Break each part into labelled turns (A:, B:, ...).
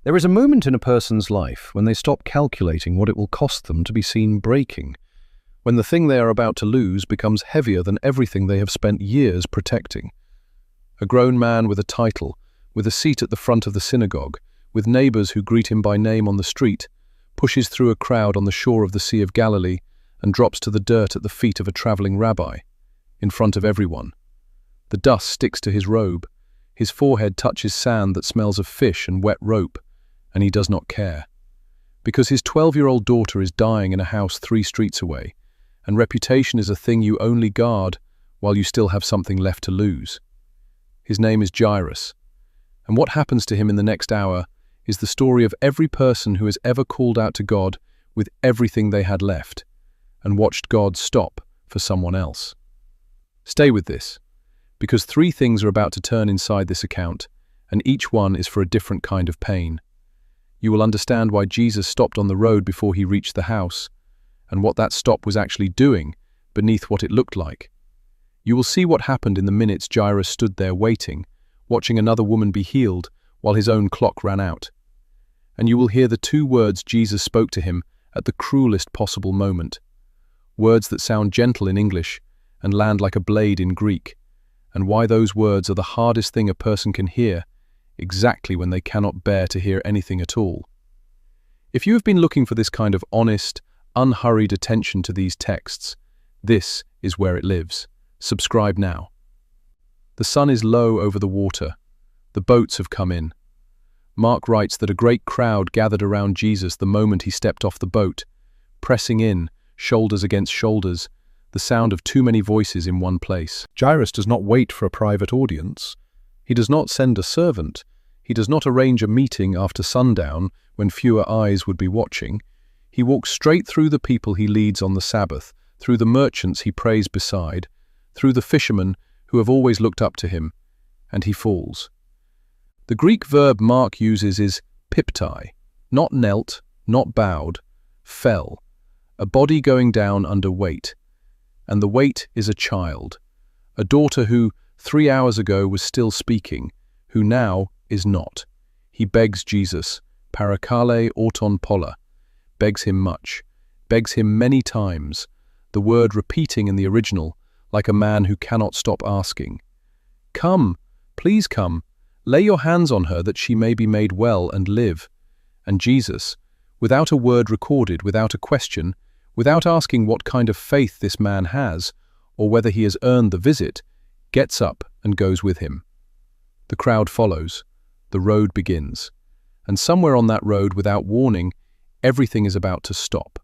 A: There is a moment in a person's life when they stop calculating what it will cost them to be seen breaking, when the thing they are about to lose becomes heavier than everything they have spent years protecting. A grown man with a title, with a seat at the front of the synagogue, with neighbors who greet him by name on the street, pushes through a crowd on the shore of the Sea of Galilee and drops to the dirt at the feet of a traveling rabbi, in front of everyone. The dust sticks to his robe, his forehead touches sand that smells of fish and wet rope, and he does not care. Because his 12-year-old daughter is dying in a house 3 streets away, and reputation is a thing you only guard while you still have something left to lose. His name is Jairus, and what happens to him in the next hour is the story of every person who has ever called out to God with everything they had left, and watched God stop for someone else. Stay with this, because 3 things are about to turn inside this account, and each one is for a different kind of pain. You will understand why Jesus stopped on the road before he reached the house, and what that stop was actually doing beneath what it looked like. You will see what happened in the minutes Jairus stood there waiting, watching another woman be healed while his own clock ran out. And you will hear the 2 words Jesus spoke to him at the cruelest possible moment. Words that sound gentle in English and land like a blade in Greek, and why those words are the hardest thing a person can hear, exactly when they cannot bear to hear anything at all. If you have been looking for this kind of honest, unhurried attention to these texts, this is where it lives. Subscribe now. The sun is low over the water. The boats have come in. Mark writes that a great crowd gathered around Jesus the moment he stepped off the boat, pressing in, shoulders against shoulders, the sound of too many voices in one place. Jairus does not wait for a private audience. He does not send a servant. He does not arrange a meeting after sundown when fewer eyes would be watching. He walks straight through the people he leads on the Sabbath, through the merchants he prays beside, through the fishermen who have always looked up to him, and he falls. The Greek verb Mark uses is piptai, not knelt, not bowed, fell, a body going down under weight. And the weight is a child, a daughter who 3 hours ago was still speaking, who now is not. He begs Jesus, parakale auton polla, begs him much, begs him many times, the word repeating in the original, like a man who cannot stop asking. Come, please come, lay your hands on her that she may be made well and live. And Jesus, without a word recorded, without a question, without asking what kind of faith this man has, or whether he has earned the visit, gets up and goes with him. The crowd follows. The road begins. And somewhere on that road, without warning, everything is about to stop.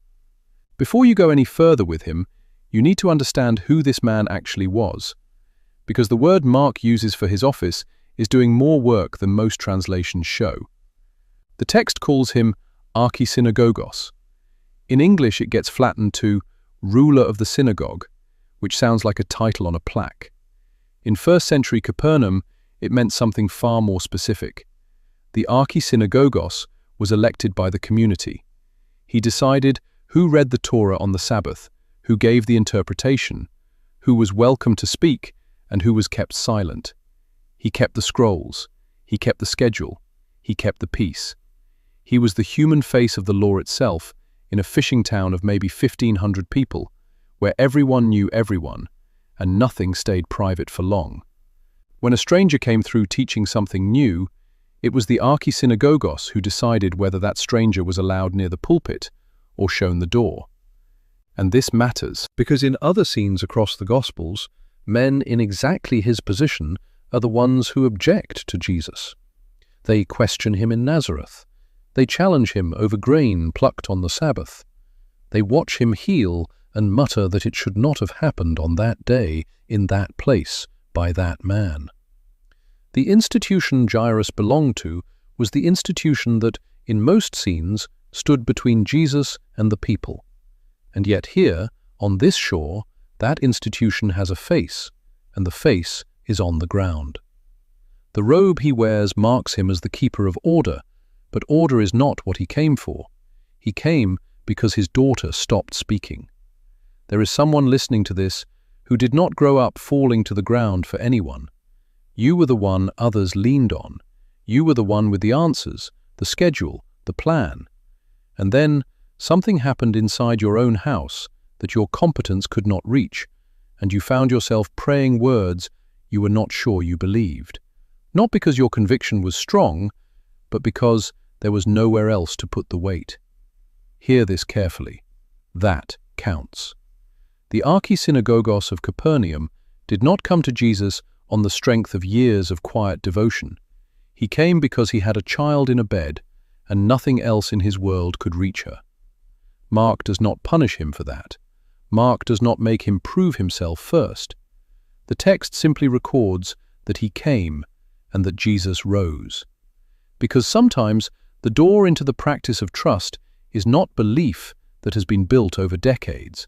A: Before you go any further with him, you need to understand who this man actually was, because the word Mark uses for his office is doing more work than most translations show. The text calls him archisynagogos. In English it gets flattened to ruler of the synagogue, which sounds like a title on a plaque. In 1st century Capernaum, it meant something far more specific. The archisynagogos was elected by the community. He decided who read the Torah on the Sabbath, who gave the interpretation, who was welcome to speak, and who was kept silent. He kept the scrolls, he kept the schedule, he kept the peace. He was the human face of the law itself in a fishing town of maybe 1,500 people, where everyone knew everyone, and nothing stayed private for long. When a stranger came through teaching something new, it was the archisynagogos who decided whether that stranger was allowed near the pulpit or shown the door. And this matters, because in other scenes across the Gospels, men in exactly his position are the ones who object to Jesus. They question him in Nazareth. They challenge him over grain plucked on the Sabbath. They watch him heal and mutter that it should not have happened on that day, in that place, by that man. The institution Jairus belonged to was the institution that, in most scenes, stood between Jesus and the people. And yet here, on this shore, that institution has a face, and the face is on the ground. The robe he wears marks him as the keeper of order, but order is not what he came for. He came because his daughter stopped speaking. There is someone listening to this who did not grow up falling to the ground for anyone. You were the one others leaned on. You were the one with the answers, the schedule, the plan. And then something happened inside your own house that your competence could not reach, and you found yourself praying words you were not sure you believed. Not because your conviction was strong, but because there was nowhere else to put the weight. Hear this carefully. That counts. The archysynagogos of Capernaum did not come to Jesus on the strength of years of quiet devotion. He came because he had a child in a bed, and nothing else in his world could reach her. Mark does not punish him for that. Mark does not make him prove himself first. The text simply records that he came and that Jesus rose. Because sometimes the door into the practice of trust is not belief that has been built over decades.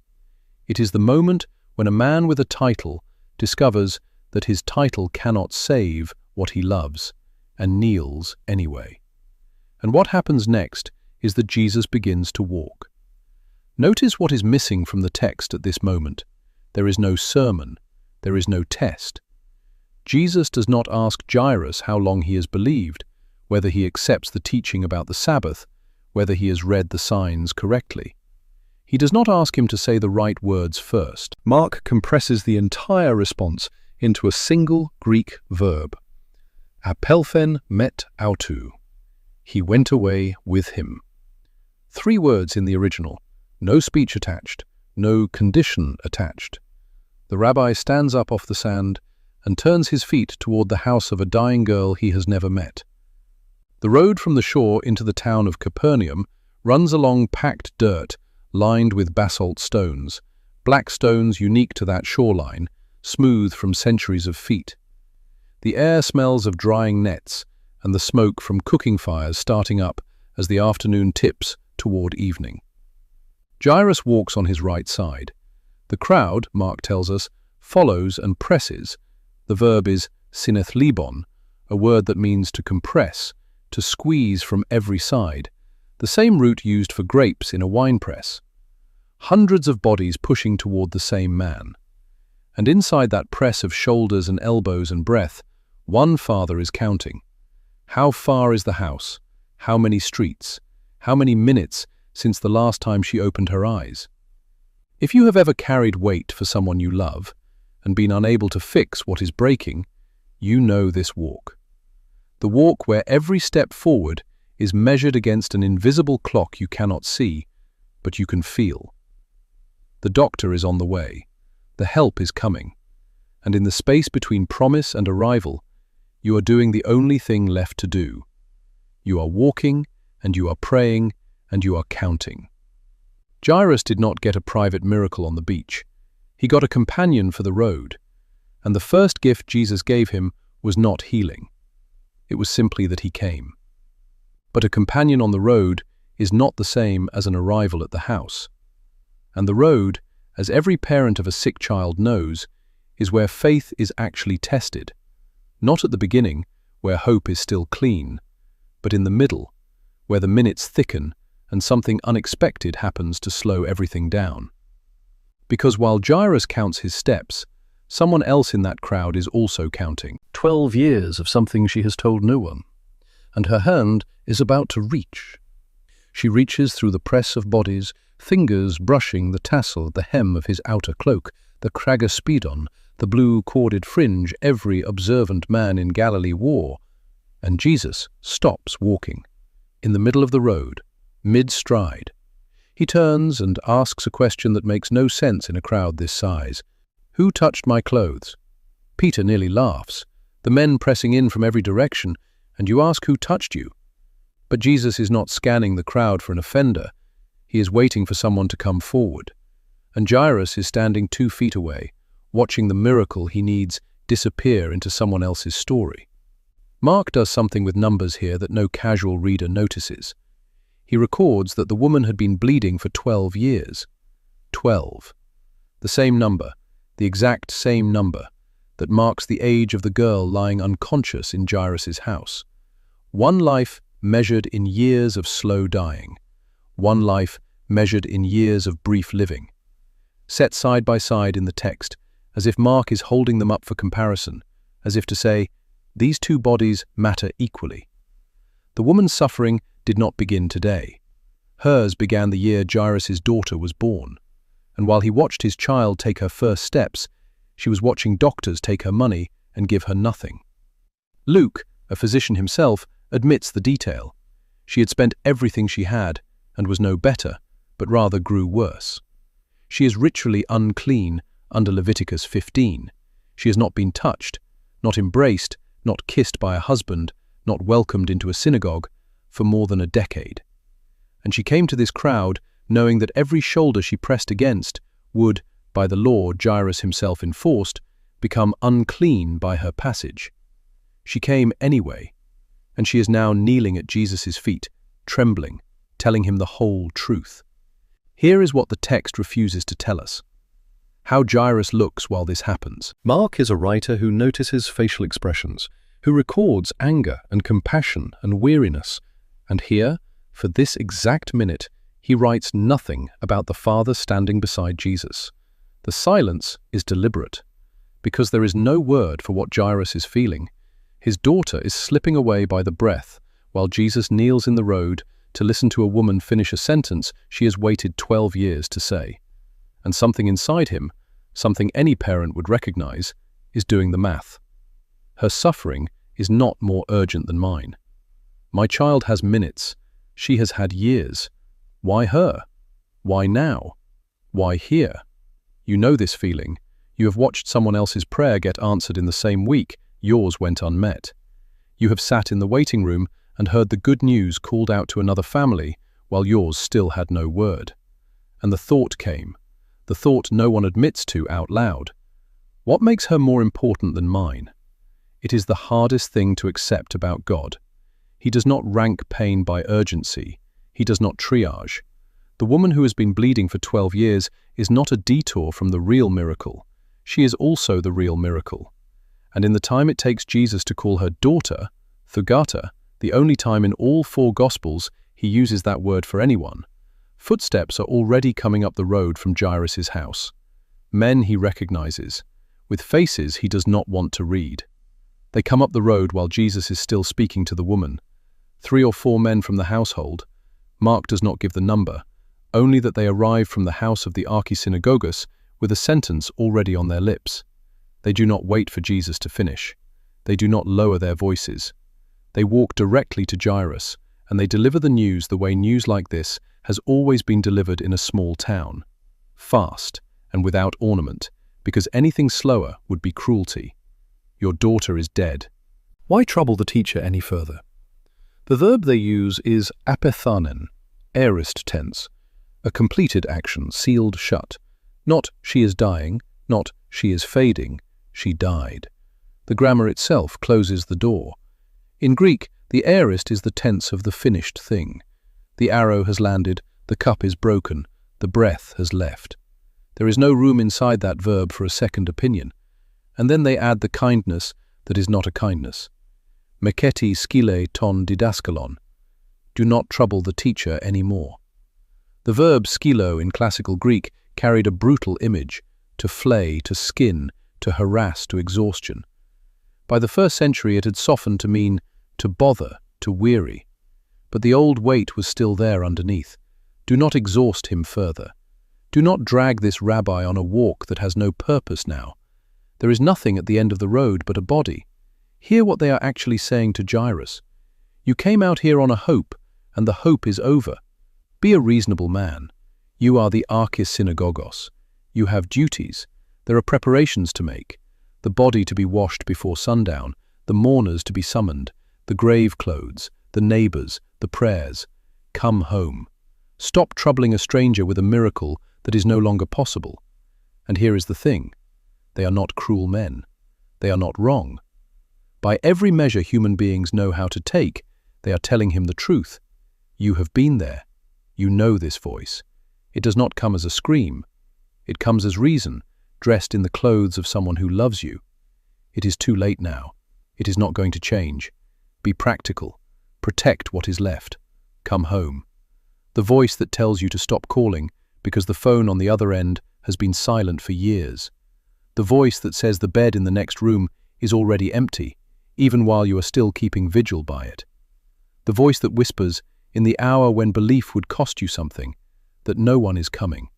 A: It is the moment when a man with a title discovers that his title cannot save what he loves, and kneels anyway. And what happens next is that Jesus begins to walk. Notice what is missing from the text at this moment. There is no sermon. There is no test. Jesus does not ask Jairus how long he has believed, whether he accepts the teaching about the Sabbath, whether he has read the signs correctly. He does not ask him to say the right words first. Mark compresses the entire response into a single Greek verb. Apelphen met autou. He went away with him. 3 words in the original. No speech attached. No condition attached. The rabbi stands up off the sand and turns his feet toward the house of a dying girl he has never met. The road from the shore into the town of Capernaum runs along packed dirt lined with basalt stones, black stones unique to that shoreline, smooth from centuries of feet. The air smells of drying nets and the smoke from cooking fires starting up as the afternoon tips toward evening. Jairus walks on his right side. The crowd, Mark tells us, follows and presses. The verb is synethlebon, a word that means to compress, to squeeze from every side, the same root used for grapes in a winepress. Hundreds of bodies pushing toward the same man. And inside that press of shoulders and elbows and breath, one father is counting. How far is the house? How many streets? How many minutes since the last time she opened her eyes? If you have ever carried weight for someone you love and been unable to fix what is breaking, you know this walk. The walk where every step forward is measured against an invisible clock you cannot see, but you can feel. The doctor is on the way. The help is coming. And in the space between promise and arrival, you are doing the only thing left to do. You are walking, and you are praying, and you are counting. Jairus did not get a private miracle on the beach. He got a companion for the road. And the first gift Jesus gave him was not healing. It was simply that he came. But a companion on the road is not the same as an arrival at the house. And the road, as every parent of a sick child knows, is where faith is actually tested. Not at the beginning, where hope is still clean, but in the middle, where the minutes thicken and something unexpected happens to slow everything down. Because while Jairus counts his steps, someone else in that crowd is also counting. 12 years of something she has told no one, and her hand is about to reach. She reaches through the press of bodies, fingers brushing the tassel at the hem of his outer cloak, the kragaspedon, the blue corded fringe every observant man in Galilee wore, and Jesus stops walking, in the middle of the road, mid-stride. He turns and asks a question that makes no sense in a crowd this size. Who touched my clothes? Peter nearly laughs, the men pressing in from every direction, and you ask who touched you? But Jesus is not scanning the crowd for an offender. He is waiting for someone to come forward. And Jairus is standing 2 feet away, watching the miracle he needs disappear into someone else's story. Mark does something with numbers here that no casual reader notices. He records that the woman had been bleeding for 12 years. 12. The same number, the exact same number, that marks the age of the girl lying unconscious in Jairus' house. One life measured in years of slow dying. One life measured in years of brief living. Set side by side in the text, as if Mark is holding them up for comparison, as if to say, these 2 bodies matter equally. The woman's suffering did not begin today. Hers began the year Jairus' daughter was born. And while he watched his child take her first steps, she was watching doctors take her money and give her nothing. Luke, a physician himself, admits the detail. She had spent everything she had and was no better, but rather grew worse. She is ritually unclean under Leviticus 15. She has not been touched, not embraced, not kissed by a husband, not welcomed into a synagogue for more than a decade. And she came to this crowd knowing that every shoulder she pressed against would, by the law Jairus himself enforced, become unclean by her passage. She came anyway, and she is now kneeling at Jesus' feet, trembling, telling him the whole truth. Here is what the text refuses to tell us. How Jairus looks while this happens. Mark is a writer who notices facial expressions, who records anger and compassion and weariness. And here, for this exact minute, he writes nothing about the Father standing beside Jesus. The silence is deliberate, because there is no word for what Jairus is feeling. His daughter is slipping away by the breath, while Jesus kneels in the road to listen to a woman finish a sentence she has waited 12 years to say. And something inside him, something any parent would recognize, is doing the math. Her suffering is not more urgent than mine. My child has minutes. She has had years. Why her? Why now? Why here? You know this feeling. You have watched someone else's prayer get answered in the same week. Yours went unmet. You have sat in the waiting room and heard the good news called out to another family while yours still had no word. And the thought came, the thought no one admits to out loud. What makes her more important than mine? It is the hardest thing to accept about God. He does not rank pain by urgency. He does not triage. The woman who has been bleeding for 12 years is not a detour from the real miracle. She is also the real miracle. And in the time it takes Jesus to call her daughter, thugata, the only time in all 4 Gospels he uses that word for anyone, footsteps are already coming up the road from Jairus' house. Men he recognizes, with faces he does not want to read. They come up the road while Jesus is still speaking to the woman. 3 or 4 men from the household. Mark does not give the number, only that they arrive from the house of the archisynagogus with a sentence already on their lips. They do not wait for Jesus to finish. They do not lower their voices. They walk directly to Jairus, and they deliver the news the way news like this has always been delivered in a small town. Fast and without ornament, because anything slower would be cruelty. Your daughter is dead. Why trouble the teacher any further? The verb they use is apethanen, aorist tense, a completed action, sealed shut. Not she is dying, not she is fading, she died. The grammar itself closes the door. In Greek, the aorist is the tense of the finished thing. The arrow has landed, the cup is broken, the breath has left. There is no room inside that verb for a second opinion. And then they add the kindness that is not a kindness. Meketi skile ton didaskalon. Do not trouble the teacher any more. The verb skilo in classical Greek carried a brutal image, to flay, to skin, to harass, to exhaustion. By the 1st century it had softened to mean to bother, to weary. But the old weight was still there underneath. Do not exhaust him further. Do not drag this rabbi on a walk that has no purpose now. There is nothing at the end of the road but a body. Hear what they are actually saying to Jairus. You came out here on a hope, and the hope is over. Be a reasonable man. You are the archis-synagogos. You have duties. There are preparations to make. The body to be washed before sundown, the mourners to be summoned, the grave clothes, the neighbors, the prayers. Come home. Stop troubling a stranger with a miracle that is no longer possible. And here is the thing. They are not cruel men. They are not wrong. By every measure human beings know how to take, they are telling him the truth. You have been there. You know this voice. It does not come as a scream. It comes as reason, dressed in the clothes of someone who loves you. It is too late now. It is not going to change. Be practical. Protect what is left. Come home. The voice that tells you to stop calling because the phone on the other end has been silent for years. The voice that says the bed in the next room is already empty, even while you are still keeping vigil by it. the voice that whispers, in the hour when belief would cost you something, that no one is coming.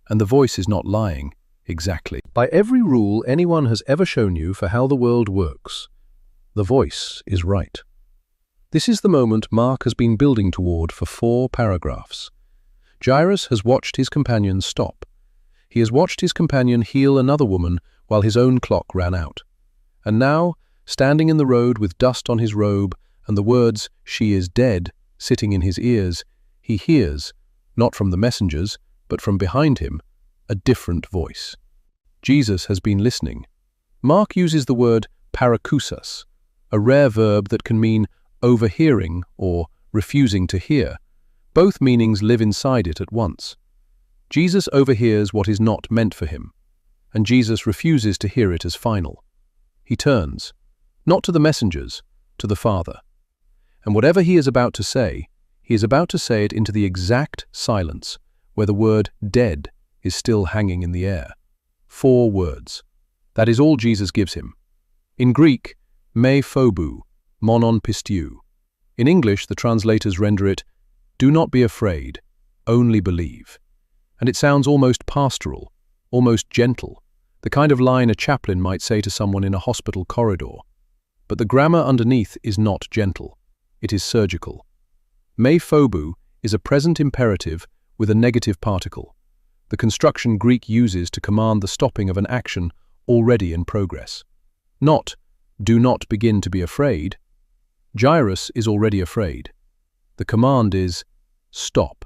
A: And the voice is not lying, exactly. By every rule anyone has ever shown you for how the world works, the voice is right. This is the moment Mark has been building toward for 4 paragraphs. Jairus has watched his companion stop. He has watched his companion heal another woman while his own clock ran out. And now, standing in the road with dust on his robe and the words, "She is dead," sitting in his ears, he hears, not from the messengers, but from behind him, a different voice. Jesus has been listening. Mark uses the word parakousos, a rare verb that can mean overhearing or refusing to hear. Both meanings live inside it at once. Jesus overhears what is not meant for him, and Jesus refuses to hear it as final. He turns, not to the messengers, to the Father. And whatever he is about to say, he is about to say it into the exact silence where the word dead is still hanging in the air. 4 words. That is all Jesus gives him. In Greek, me phobou, monon pistou. In English, the translators render it, do not be afraid, only believe. And it sounds almost pastoral, almost gentle, the kind of line a chaplain might say to someone in a hospital corridor. But the grammar underneath is not gentle. It is surgical. Me phobou is a present imperative with a negative particle, the construction Greek uses to command the stopping of an action already in progress. Not, do not begin to be afraid. Jairus is already afraid. The command is, stop.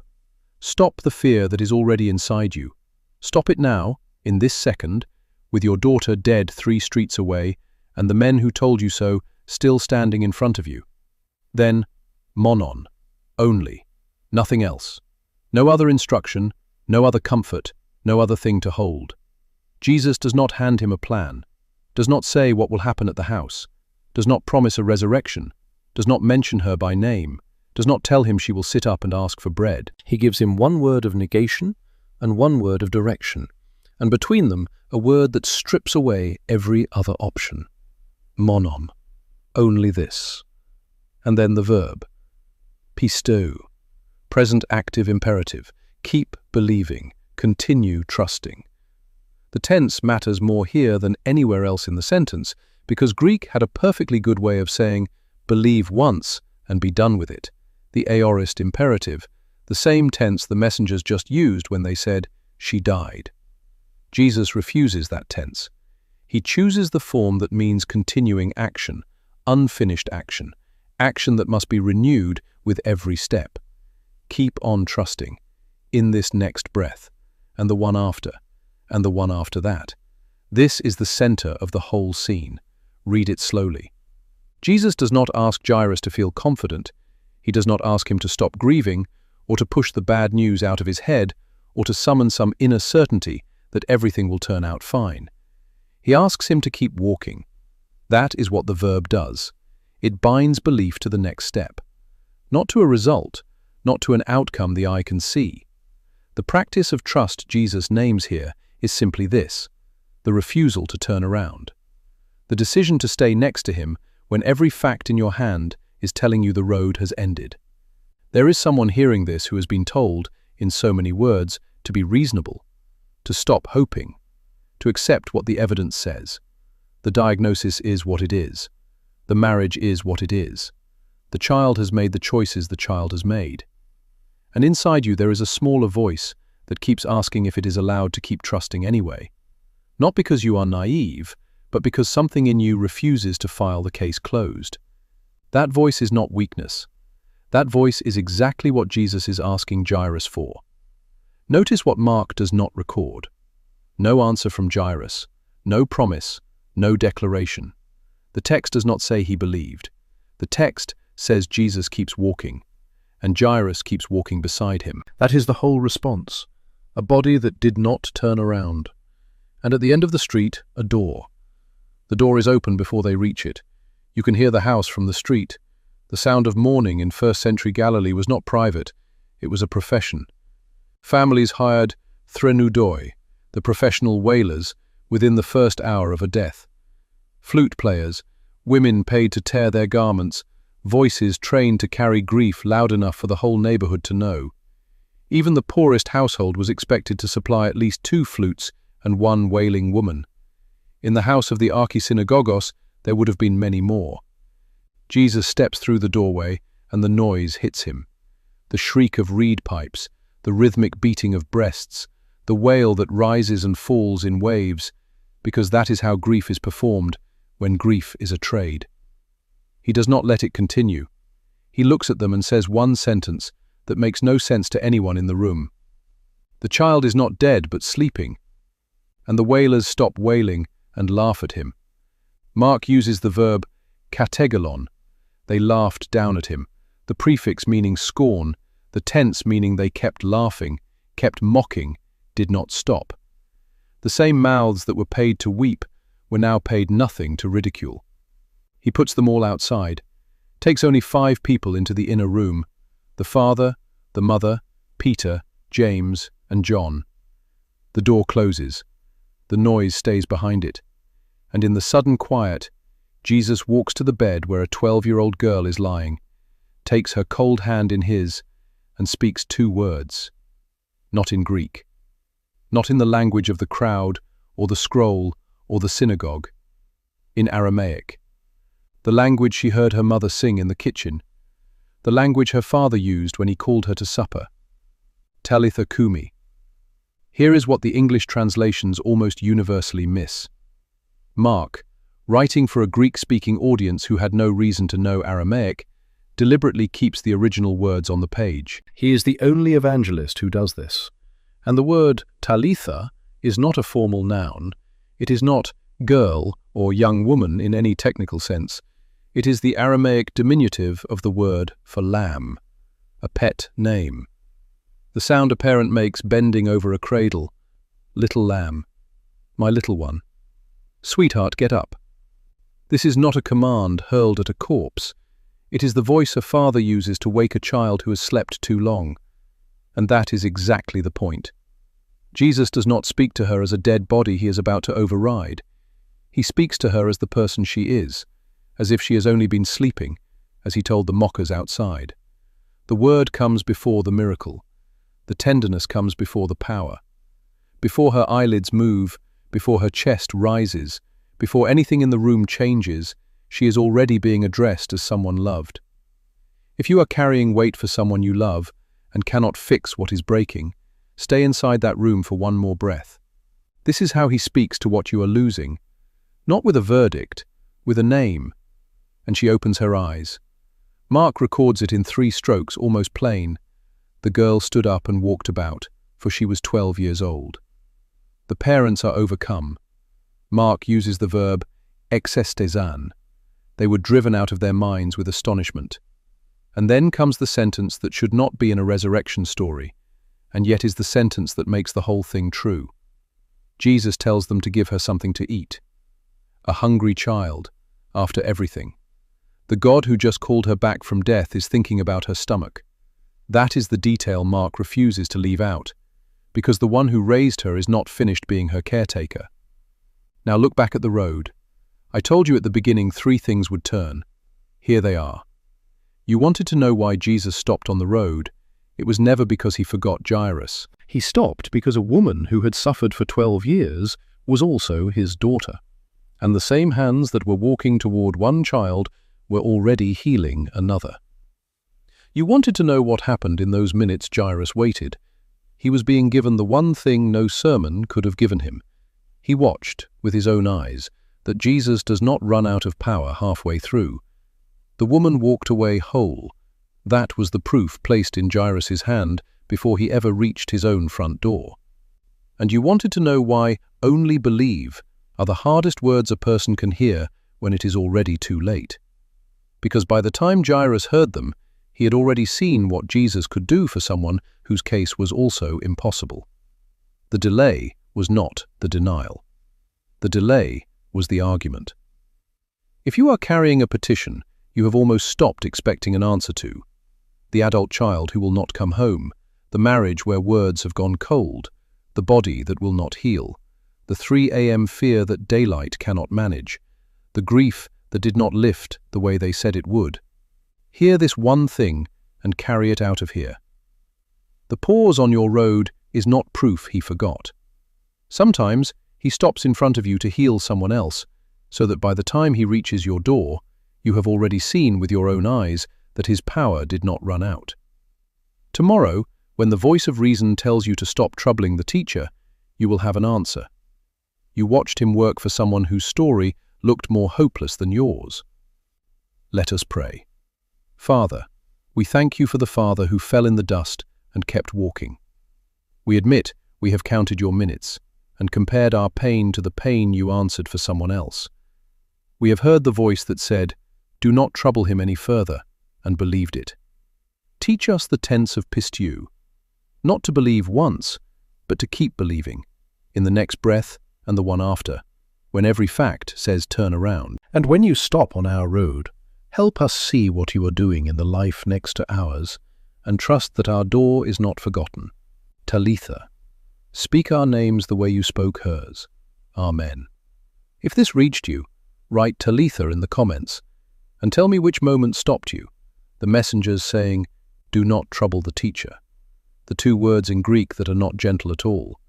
A: Stop the fear that is already inside you. Stop it now, in this second, with your daughter dead 3 streets away and the men who told you so still standing in front of you. Then, monon, only, nothing else. No other instruction, no other comfort, no other thing to hold. Jesus does not hand him a plan, does not say what will happen at the house, does not promise a resurrection, does not mention her by name, does not tell him she will sit up and ask for bread. He gives him 1 word of negation and 1 word of direction, and between them a word that strips away every other option. Monon, only this. And then the verb, pistou, present active imperative, keep believing, continue trusting. The tense matters more here than anywhere else in the sentence because Greek had a perfectly good way of saying, believe once and be done with it, the aorist imperative, the same tense the messengers just used when they said, she died. Jesus refuses that tense. He chooses the form that means continuing action, unfinished action, action that must be renewed with every step. Keep on trusting, in this next breath, and the one after, and the one after that. This is the center of the whole scene. Read it slowly. Jesus does not ask Jairus to feel confident. He does not ask him to stop grieving, or to push the bad news out of his head, or to summon some inner certainty that everything will turn out fine. He asks him to keep walking. That is what the verb does. It binds belief to the next step. Not to a result, not to an outcome the eye can see. The practice of trust Jesus names here is simply this, the refusal to turn around. The decision to stay next to him when every fact in your hand is telling you the road has ended. There is someone hearing this who has been told, in so many words, to be reasonable, to stop hoping, to accept what the evidence says. The diagnosis is what it is. The marriage is what it is. The child has made the choices the child has made. And inside you there is a smaller voice that keeps asking if it is allowed to keep trusting anyway. Not because you are naive, but because something in you refuses to file the case closed. That voice is not weakness. That voice is exactly what Jesus is asking Jairus for. Notice what Mark does not record. No answer from Jairus, no promise, no declaration. The text does not say he believed. The text says Jesus keeps walking, and Jairus keeps walking beside him. That is the whole response, a body that did not turn around. And at the end of the street, a door. The door is open before they reach it. You can hear the house from the street. The sound of mourning in first-century Galilee was not private, it was a profession. Families hired threnudoi, the professional wailers, within the first hour of a death. Flute players, women paid to tear their garments, voices trained to carry grief loud enough for the whole neighborhood to know. Even the poorest household was expected to supply at least 2 flutes and 1 wailing woman. In the house of the Archysynagogos, there would have been many more. Jesus steps through the doorway, and the noise hits him. The shriek of reed pipes, the rhythmic beating of breasts, the wail that rises and falls in waves, because that is how grief is performed when grief is a trade. He does not let it continue. He looks at them and says one sentence that makes no sense to anyone in the room. The child is not dead but sleeping. And the wailers stop wailing and laugh at him. Mark uses the verb kategalon. They laughed down at him, the prefix meaning scorn, the tense meaning they kept laughing, kept mocking, did not stop. The same mouths that were paid to weep were now paid nothing to ridicule. He puts them all outside, takes only 5 people into the inner room, the father, the mother, Peter, James, and John. The door closes. The noise stays behind it. And in the sudden quiet, Jesus walks to the bed where a 12-year-old girl is lying, takes her cold hand in his, and speaks 2 words. Not in Greek. Not in the language of the crowd, or the scroll, or the synagogue. In Aramaic. The language she heard her mother sing in the kitchen. The language her father used when he called her to supper. Talitha kumi. Here is what the English translations almost universally miss. Mark, writing for a Greek-speaking audience who had no reason to know Aramaic, deliberately keeps the original words on the page. He is the only evangelist who does this. And the word Talitha is not a formal noun. It is not girl or young woman in any technical sense. It is the Aramaic diminutive of the word for lamb, a pet name. The sound a parent makes bending over a cradle. Little lamb, my little one. Sweetheart, get up. This is not a command hurled at a corpse. It is the voice a father uses to wake a child who has slept too long. And that is exactly the point. Jesus does not speak to her as a dead body he is about to override. He speaks to her as the person she is, as if she has only been sleeping, as he told the mockers outside. The word comes before the miracle. The tenderness comes before the power. Before her eyelids move, before her chest rises, before anything in the room changes, she is already being addressed as someone loved. If you are carrying weight for someone you love and cannot fix what is breaking, stay inside that room for one more breath. This is how he speaks to what you are losing, not with a verdict, with a name. And she opens her eyes. Mark records it in 3 strokes, almost plain. The girl stood up and walked about, for she was 12 years old. The parents are overcome. Mark uses the verb exestezan. They were driven out of their minds with astonishment. And then comes the sentence that should not be in a resurrection story, and yet is the sentence that makes the whole thing true. Jesus tells them to give her something to eat. A hungry child, after everything. The God who just called her back from death is thinking about her stomach. That is the detail Mark refuses to leave out, because the one who raised her is not finished being her caretaker. Now look back at the road. I told you at the beginning 3 things would turn. Here they are. You wanted to know why Jesus stopped on the road. It was never because he forgot Jairus. He stopped because a woman who had suffered for 12 years was also his daughter. And the same hands that were walking toward one child were already healing another. You wanted to know what happened in those minutes Jairus waited. He was being given the one thing no sermon could have given him. He watched, with his own eyes, that Jesus does not run out of power halfway through. The woman walked away whole. That was the proof placed in Jairus' hand before he ever reached his own front door. And you wanted to know why "only believe" are the hardest words a person can hear when it is already too late. Because by the time Jairus heard them, he had already seen what Jesus could do for someone whose case was also impossible. The delay was not the denial. The delay was the argument. If you are carrying a petition you have almost stopped expecting an answer to, the adult child who will not come home, the marriage where words have gone cold, the body that will not heal, the 3 a.m. fear that daylight cannot manage, the grief that did not lift the way they said it would, Hear this one thing and carry it out of here. The pause on your road is not proof he forgot. Sometimes he stops in front of you to heal someone else, so that by the time he reaches your door, you have already seen with your own eyes that his power did not run out. Tomorrow, when the voice of reason tells you to stop troubling the teacher, you will have an answer. You watched him work for someone whose story looked more hopeless than yours. Let us pray. Father, we thank you for the father who fell in the dust and kept walking. We admit we have counted your minutes and compared our pain to the pain you answered for someone else. We have heard the voice that said, "Do not trouble him any further," and believed it. Teach us the tense of pistiu, not to believe once, but to keep believing, in the next breath and the one after, when every fact says turn around. And when you stop on our road, help us see what you are doing in the life next to ours, and trust that our door is not forgotten. Talitha, speak our names the way you spoke hers. Amen. If this reached you, write Talitha in the comments, and tell me which moment stopped you, the messengers saying, "Do not trouble the teacher," the two words in Greek that are not gentle at all,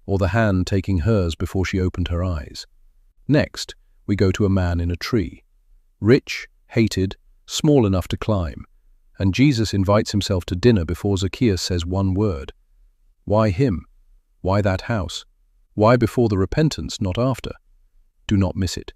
A: or the hand taking hers before she opened her eyes. Next, we go to a man in a tree, rich, hated, small enough to climb, and Jesus invites himself to dinner before Zacchaeus says one word. Why him? Why that house? Why before the repentance, not after? Do not miss it.